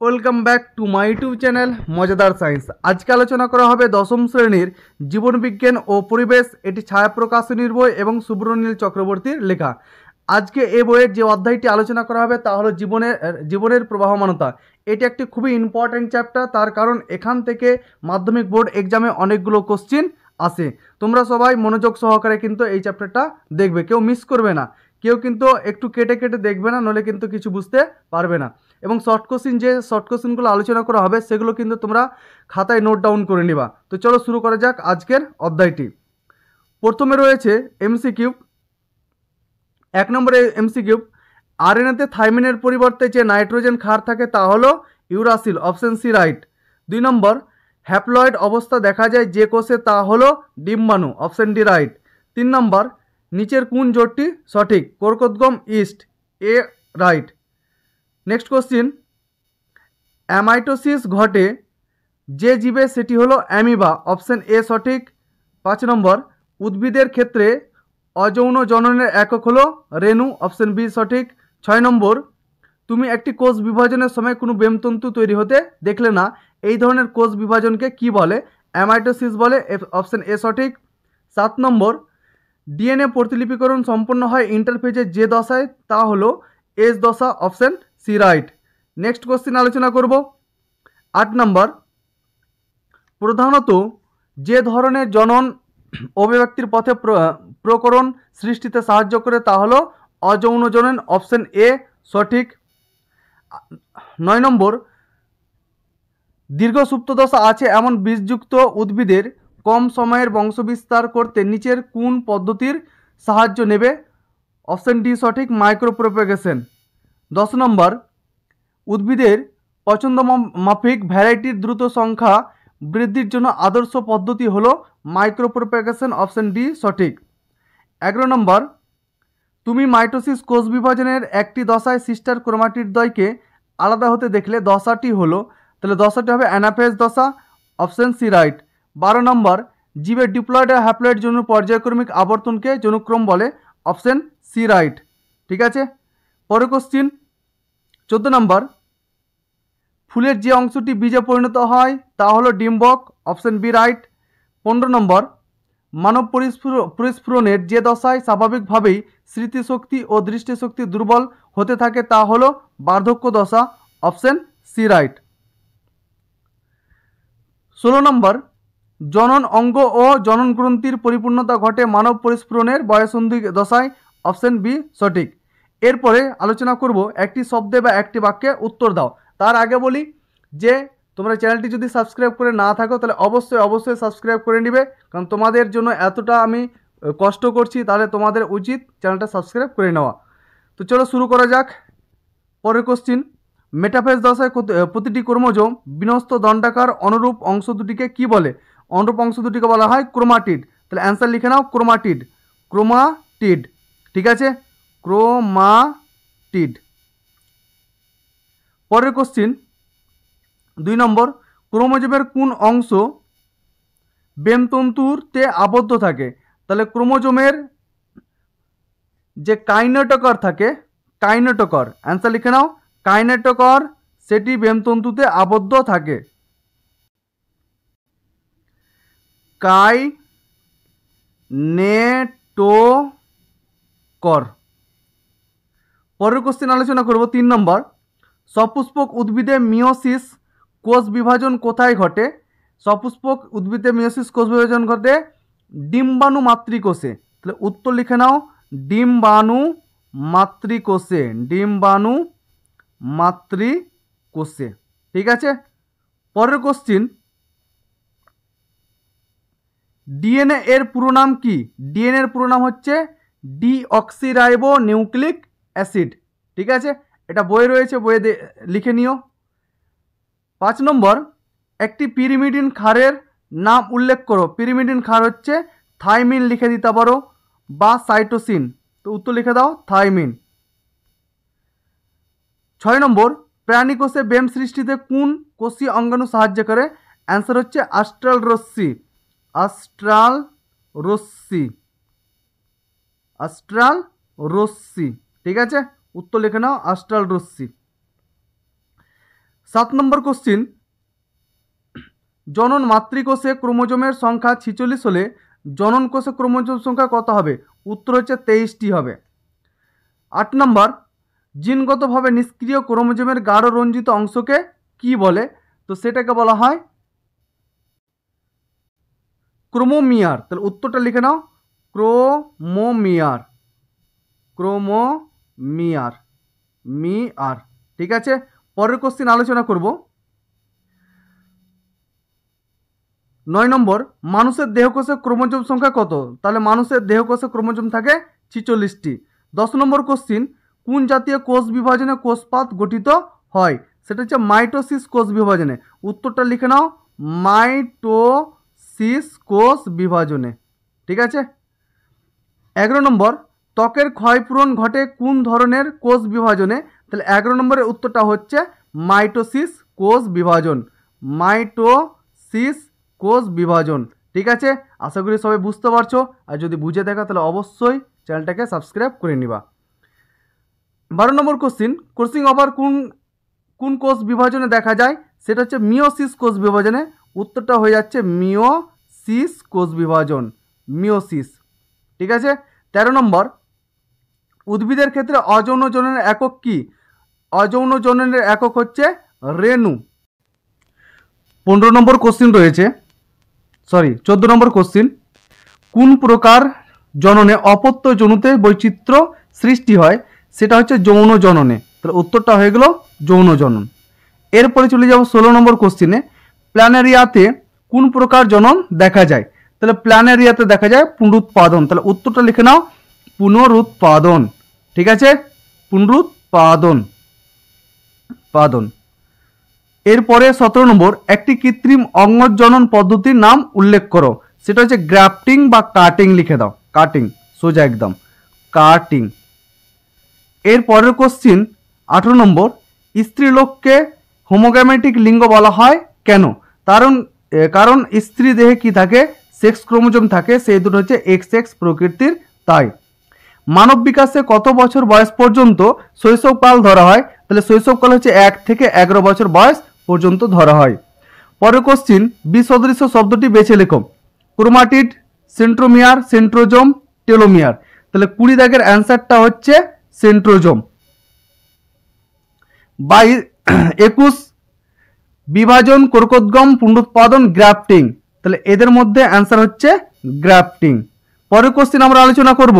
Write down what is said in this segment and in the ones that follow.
Welcome back to my YouTube channel মজাদার science. আজকে আলোচনা করা হবে দশম শ্রেণীর জীবনবিজ্ঞান ও পরিবেশ। এটি ছায়া প্রকাশনীর বই এবং সুব্রনীল চক্রবর্তীর লেখা। আজকে এই বইয়ের যে অধ্যায়টি আলোচনা করা হবে তা হলো জীবনের প্রবাহমানতা। এটি একটি খুবই ইম্পর্ট্যান্ট চ্যাপ্টার, তার কারণ এখান থেকে মাধ্যমিক বোর্ড এক্সামে অনেকগুলো কোশ্চিন আসে। তোমরা সবাই মনোযোগ সহকারে কিন্তু এই চ্যাপ্টারটা দেখবে, কেউ মিস করবে না, কেউ কিন্তু একটু কেটে কেটে দেখবে না, নলে কিন্তু কিছু বুঝতে পারবে না। এবং শর্ট কোশ্চিনগুলো আলোচনা করা হবে সেগুলো কিন্তু তোমরা খাতায় নোট ডাউন করে নিবা। তো চলো শুরু করা যাক আজকের অধ্যায়টি। প্রথমে রয়েছে এমসিকিউ। 1 নম্বরে এমসিকিউ, আরএনএতে থাইমিনের পরিবর্তে যে নাইট্রোজেন ক্ষার থাকে তা হলো ইউরাসিল, অপশন সি রাইট। 2 নম্বর, হ্যাপ্লয়েড অবস্থা দেখা যায় যে কোষে তা হলো ডিম্বাণু, অপশন ডি রাইট। 3 নম্বর, নিচের কোন জোটটি সঠিক? কর্কটগম ইস্ট, এ রাইট। নেক্সট কোশ্চিন, অ্যামাইটোসিস ঘটে যে জীবে সেটি হলো অ্যামিবা, অপশন এ সঠিক। 5 নম্বর, উদ্ভিদের ক্ষেত্রে অযৌন জননের একক হলো রেণু, অপশন বি সঠিক। 6 নম্বর, তুমি একটি কোষ বিভাজনের সময় কোনো বেমতন্তু তৈরি হতে দেখলে না, এই ধরনের কোষ বিভাজনকে কি বলে? অ্যামাইটোসিস বলে, অপশন এ সঠিক। 7 নম্বর, ডিএনএ প্রতিলিপিকরণ সম্পন্ন হয় ইন্টারফেজের যে দশায় তা হলো এস দশা, option C right. Next question আলোচনা করব। 8 নম্বর, প্রধানত যে ধরনের জনন অভিব্যক্তির পথে প্রকরণ সৃষ্টিতে সাহায্য করে তা হলো অযৌন জনন, অপশন এ সঠিক। 9 নম্বর, দীর্ঘ সুপ্তদশা আছে এমন বীজযুক্ত উদ্ভিদের কম সময়ের বংশবিস্তার করতে নিচের কোন পদ্ধতির সাহায্য নেবে? অপশন ডি সঠিক, মাইক্রোপ্রোপাগেশন। 10 নম্বর, উদ্ভিদের পছন্দ মাফিক ভ্যারাইটির দ্রুত সংখ্যা বৃদ্ধির জন্য আদর্শ পদ্ধতি হলো মাইক্রোপ্রোপাগেশন, অপশন ডি সঠিক। 11 নম্বর, তুমি মাইটোসিস কোষ বিভাজনের একটি দশায় সিস্টার ক্রোমাটিড দ্বয়কে আলাদা হতে দেখলে দশাটি হলো, তাহলে দশাটি হবে অ্যানাফেজ দশা, অপশন সি রাইট। 12 নম্বর, জীবের ডিপ্লয়েড আর হ্যাপ্লয়েড যৌন পর্যায়ক্রমিক আবর্তনকে যৌনক্রম বলে, অপশন সি রাইট। ঠিক আছে, পরের কোশ্চিন 14 নম্বর, ফুলের যে অংশটি বীজে পরিণত হয় তা হলো ডিম্বক, অপশন বি রাইট। 15 নম্বর, মানব পরিস্ফুরণের যে দশায় স্বাভাবিকভাবেই স্মৃতিশক্তি ও দৃষ্টিশক্তি দুর্বল হতে থাকে তা হলো বার্ধক্য দশা, অপশন সি রাইট। 16 নম্বর, জনন অঙ্গ ও জনন গ্রন্থির পরিপূর্ণতা ঘটে মানব পরিস্ফুরণের বয়সন্ধি দশায়, অপশন বি সঠিক। এরপরে আলোচনা করব একটি শব্দে বা একটি বাক্যে উত্তর দাও। তার আগে বলি যে তোমরা চ্যানেলটি যদি সাবস্ক্রাইব করে না থাকো তাহলে অবশ্যই সাবস্ক্রাইব করে নিবে, কারণ তোমাদের জন্য এতটা আমি কষ্ট করছি, তাহলে তোমাদের উচিত চ্যানেলটা সাবস্ক্রাইব করে নেওয়া। তো চলো শুরু করা যাক। পরের কোশ্চিন, মেটাফেজ দশায় প্রতিটি ক্রোমোজোম বিন্যস্ত দণ্ডাকার অনুরূপ অংশ দুটিকে কি বলে? অনুরূপ অংশ দুটিকে বলা হয় ক্রোমাটিড। তাহলে অ্যান্সার লিখে নাও, ক্রোমাটিড, ক্রোমাটিড। ঠিক আছে, ক্রোমাটিড। পরের কোশ্চিন 2 নম্বর, ক্রোমোজোমের কোন অংশ বেমতন্তুতে আবদ্ধ থাকে? তাহলে ক্রোমোজোমের যে কাইনেটোকর থাকে, কাইনেটোকর, অ্যান্সার লিখে নাও, কাইনেটোকর, সেটি বেমতন্তুতে আবদ্ধ থাকে। কাইনেটোকর। পরের কোশ্চেন আলোচনা করব 3 নম্বর, সপুষ্পক উদ্ভিদে মিওসিস কোষ বিভাজন কোথায় ঘটে? সপুষ্পক উদ্ভিদে মিওসিস কোষ বিভাজন ঘটে ডিম্বাণু মাতৃকোষে। তাহলে উত্তর লিখে নাও, ডিম্বাণু মাতৃকোষে, ডিম্বাণু মাতৃকোষে। ঠিক আছে, পরের কোশ্চিন, ডিএনএ এর পুরো নাম কি? ডিএনএ এর পুরো নাম হচ্ছে ডিঅক্সিরাইবো নিউক্লিক অ্যাসিড। ঠিক আছে, এটা বই রয়েছে, বইয়ে লিখে নিও। 5 নম্বর, একটি পিরিমিডিন ক্ষারের নাম উল্লেখ করো। পিরিমিডিন ক্ষার হচ্ছে থাইমিন লিখে দিতে পারো বা সাইটোসিন, তো উত্তর লিখে দাও থাইমিন। 6 নম্বর, প্রাণী কোষে ব্যায়াম সৃষ্টিতে কোন কোষীয় অঙ্গাণু সাহায্য করে? অ্যান্সার হচ্ছে অ্যাস্ট্রাল রশ্মি, অ্যাস্ট্রাল রশ্মি, অ্যাস্ট্রাল রশ্মি। ঠিক আছে, উত্তর লিখে নাও অ্যাস্ট্রাল রশ্মি। 7 নম্বর কোশ্চিন, জনন মাতৃকোষে ক্রোমোজোমের সংখ্যা 46 হলে জনন কোষে ক্রোমোজোম সংখ্যা কত হবে? উত্তর হচ্ছে 23টি হবে। 8 নম্বর, জিনগতভাবে নিষ্ক্রিয় ক্রোমোজোমের গাঢ় রঞ্জিত অংশকে কি বলে? তো সেটাকে বলা হয় ক্রোমোমিয়ার। তাহলে উত্তরটা লিখে নাও, ক্রোমোমিয়ার, ক্রোমোমিয়ার, মিয়ার। ঠিক আছে, পরের কোশ্চিন আলোচনা করব। 9 নম্বর, মানুষের দেহকোষে ক্রোমোজোম সংখ্যা কত? তাহলে মানুষের দেহকোষে ক্রোমোজোম থাকে 46টি। 10 নম্বর কোশ্চিন, কোন জাতীয় কোষ বিভাজনে কোষপাত গঠিত হয়? সেটা হচ্ছে মাইটোসিস কোষ বিভাজনে। উত্তরটা লিখে নাও, মাইটোসিস কোষ বিভাজনে। ঠিক আছে। 11 নম্বর, ত্বকের ক্ষয়পূরণ ঘটে কোন ধরনের কোষ বিভাজনে? তাহলে 11 নম্বরের উত্তরটা হচ্ছে মাইটোসিস কোষ বিভাজন, মাইটোসিস কোষ বিভাজন। ঠিক আছে, আশা করি সবাই বুঝতে পারছো। আর যদি বুঝে থাকো তাহলে অবশ্যই চ্যানেলটাকে সাবস্ক্রাইব করে নিবা। 12 নম্বর কোশ্চিন, ক্রসিং ওভার কোন কোষ বিভাজনে দেখা যায়? সেটা হচ্ছে মিওসিস কোষ বিভাজনে। উত্তরটা হয়ে যাচ্ছে মিওসিস কোষ বিভাজন, মিওসিস। ঠিক আছে। 13 নম্বর, উদ্ভিদের ক্ষেত্রে অযৌন জননের একক কি? অযৌন জননের একক হচ্ছে রেণু। 15 নম্বর কোশ্চিন রয়েছে, 14 নম্বর কোশ্চিন, কোন প্রকার জননে অপত্য জনুতে বৈচিত্র্য সৃষ্টি হয়? সেটা হচ্ছে যৌন জননে। তাহলে উত্তরটা হয়ে গেল যৌন জনন। এরপরে চলে যাব 16 নম্বর কোশ্চিনে, প্ল্যানেরিয়াতে কোন প্রকার জনন দেখা যায়? তাহলে প্ল্যানেরিয়াতে দেখা যায় পুনরুৎপাদন। তাহলে উত্তরটা লিখে নাও, পুনরুৎপাদন। ঠিক আছে, পুনরুৎপাদন, পাদন। এরপরে 17 নম্বর, একটি কৃত্রিম অঙ্গজনন পদ্ধতির নাম উল্লেখ করো। সেটা হচ্ছে গ্রাফটিং বা কাটিং। লিখে দাও, কাটিং, সোজা একদম, কাটিং। এর পরের কোশ্চিন 18 নম্বর, স্ত্রীলোককে হোমোগ্যামেটিক লিঙ্গ বলা হয় কেন? কারণ স্ত্রী দেহে কি থাকে? সেক্স ক্রোমোজোম থাকে, সেই দুটো হচ্ছে XX প্রকৃতির, তাই। মানব বিকাশে কত বছর বয়স পর্যন্ত শৈশবকাল ধরা হয়? তাহলে শৈশবকাল হচ্ছে 1 থেকে 11 বছর বয়স পর্যন্ত ধরা হয়। পরের কোশ্চিন, বিসদৃশ্য শব্দটি বেছে লেখো। Chromatid, centromere, centrosome, telomere. তাহলে 20 দাগের অ্যান্সারটা হচ্ছে সেন্ট্রোজোম। 21 বিভাজন, কোরকোদ্গম, পুনরুৎপাদন, গ্রাফটিং। তাহলে এদের মধ্যে অ্যান্সার হচ্ছে গ্রাফটিং। পরের কোশ্চিন আমরা আলোচনা করব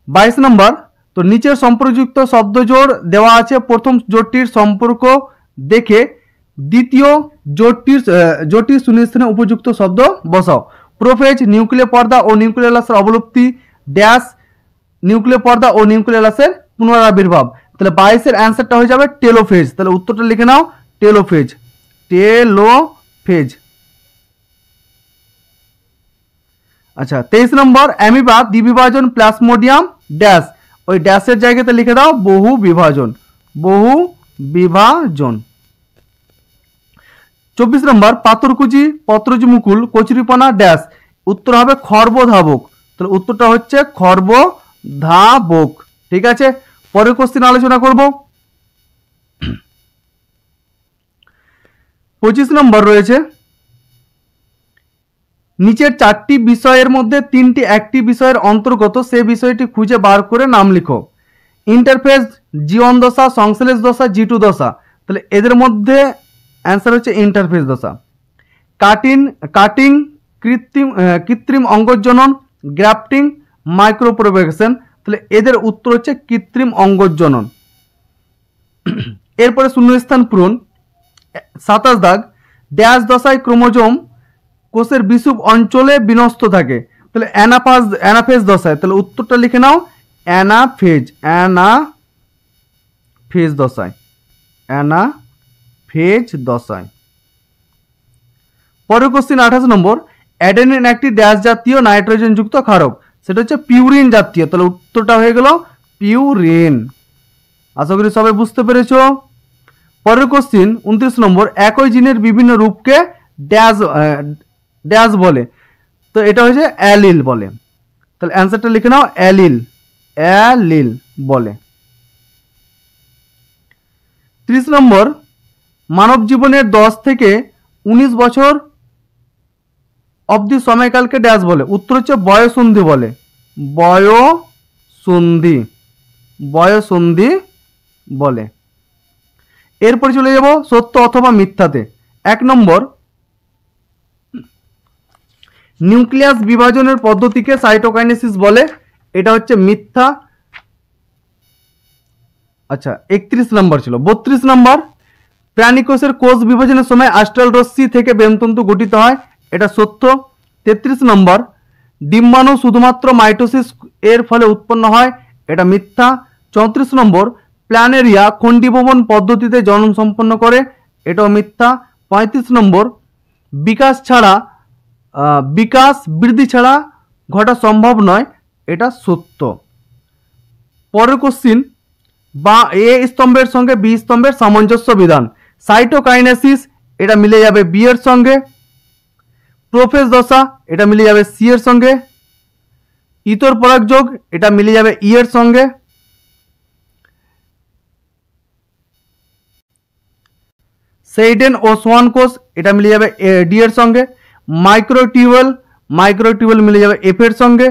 22 নম্বর। তো নিচের সম্পর্কযুক্ত শব্দ জোড় দেওয়া আছে, প্রথম জোড়টির সম্পর্ক দেখে দ্বিতীয় জোড়টির শূন্যস্থানে উপযুক্ত শব্দ বসাও। প্রোফেজ, নিউক্লিয় পর্দা ও নিউক্লিয়াসের অবলুপ্তি, ড্যাশ, নিউক্লিয় পর্দা ও নিউক্লিয়াসের পুনরাবির্ভাব। তাহলে 22-এর অ্যান্সারটা হয়ে যাবে টেলোফেজ। তাহলে উত্তরটা লিখে নাও, টেলোফেজ, টেলোফেজ। আচ্ছা, 23 নম্বর, অ্যামিবা, দ্বিবিভাজন, প্লাজমোডিয়াম, ড্যাশ। ওই ড্যাশের জায়গাতে লিখে দাও বহু বিভাজন, বহু বিভাজন। 24 নম্বর, পাথরকুচি, পত্রজমুকুল, কচুরিপানা, ড্যাশ। উত্তর হবে খর্বধাবক। তাহলে উত্তরটা হচ্ছে খর্বধাবক। ঠিক আছে, পরের কোশ্চেন আলোচনা করব। 25 নম্বর রয়েছে, নিচের 4টি বিষয়ের মধ্যে 3টি একটি বিষয়ের অন্তর্গত, সে বিষয়টি খুঁজে বার করে নাম লিখো। ইন্টারফেজ, জীবন দশা, সংশ্লেষ দশা, জিটু দশা। তাহলে এদের মধ্যে অ্যান্সার হচ্ছে ইন্টারফেজ দশা। কাটিং, কৃত্রিম অঙ্গজনন, গ্রাফটিং, মাইক্রোপ্রোপেগেশন। তাহলে এদের উত্তর হচ্ছে কৃত্রিম অঙ্গজনন। এরপরে শূন্যস্থান পূরণ। 27 দাগ, ড্যাশ দশায় ক্রোমোজোম কোষের বিষুব অঞ্চলে বিন্যস্ত থাকে। তাহলে অ্যানাফেজ দশায়। তাহলে উত্তরটা লিখে নাও, অ্যানাফেজ, অ্যানাফেজ দশায়, অ্যানাফেজ দশায়। পরের কোশ্চিন 28 নম্বর, অ্যাডেনিন একটি ড্যাশ জাতীয় নাইট্রোজেনযুক্ত ক্ষারক। সেটা হচ্ছে পিউরিন জাতীয়। তাহলে উত্তরটা হয়ে গেল পিউরিন। আশা করি সবাই বুঝতে পেরেছো। পরের কোশ্চিন 29 নম্বর, একই জিনের বিভিন্ন রূপকে ড্যাশ বলে। তো এটা হচ্ছে অ্যালিল বলে। তাহলে অ্যান্সারটা লিখে নাও, অ্যালিল, অ্যালিল বলে। 30 নম্বর, মানব জীবনের 10 থেকে 19 বছর অবধি সময়কালকে ড্যাশ বলে? উত্তর হচ্ছে বয়ঃসন্ধি বলে। বয়ঃসন্ধি, বয়ঃসন্ধি বলে। এরপরে চলে যাব সত্য অথবা মিথ্যাতে। 1 নম্বর, নিউক্লিয়াস বিভাজনের পদ্ধতিকে সাইটোকাইনেসিস বলে, এটা হচ্ছে মিথ্যা। আচ্ছা 31 নম্বর ছিল। 32 নম্বর, প্রাণীকোষের কোষ বিভাজনের সময় অ্যাস্ট্রাল রশ্মি থেকে বেমতন্তু গঠিত হয়, এটা সত্য। 33 নম্বর, ডিম্বাণু শুধুমাত্র মাইটোসিস এর ফলে উৎপন্ন হয়, এটা মিথ্যা। 34 নম্বর, প্ল্যানেরিয়া খণ্ডীভবন পদ্ধতিতে জনন সম্পন্ন করে, এটাও মিথ্যা। 35 নম্বর, বিকাশ বৃদ্ধি ছাড়া ঘটা সম্ভব নয়, এটা সত্য। পরের কোশ্চিন, বা এ স্তম্ভের সঙ্গে বি স্তম্ভের সামঞ্জস্য বিধান। সাইটোকাইনেসিস, এটা মিলে যাবে বি এর সঙ্গে। প্রোফেজ দশা, এটা মিলে যাবে সি এর সঙ্গে। ইতর পরাগযোগ, এটা মিলে যাবে ই এর সঙ্গে। সেইডেন ও সোয়ান কোষ, এটা মিলে যাবে ডি এর সঙ্গে। মাইক্রোটিউবুল মিলে যাবে এফ এর সঙ্গে।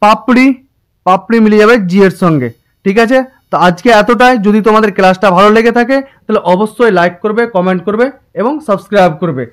পাপড়ি মিলে যাবে জি এর সঙ্গে। ঠিক আছে, তো আজকে এতটাই। যদি তোমাদের ক্লাসটা ভালো লেগে থাকে তাহলে অবশ্যই লাইক করবে, কমেন্ট করবে এবং সাবস্ক্রাইব করবে।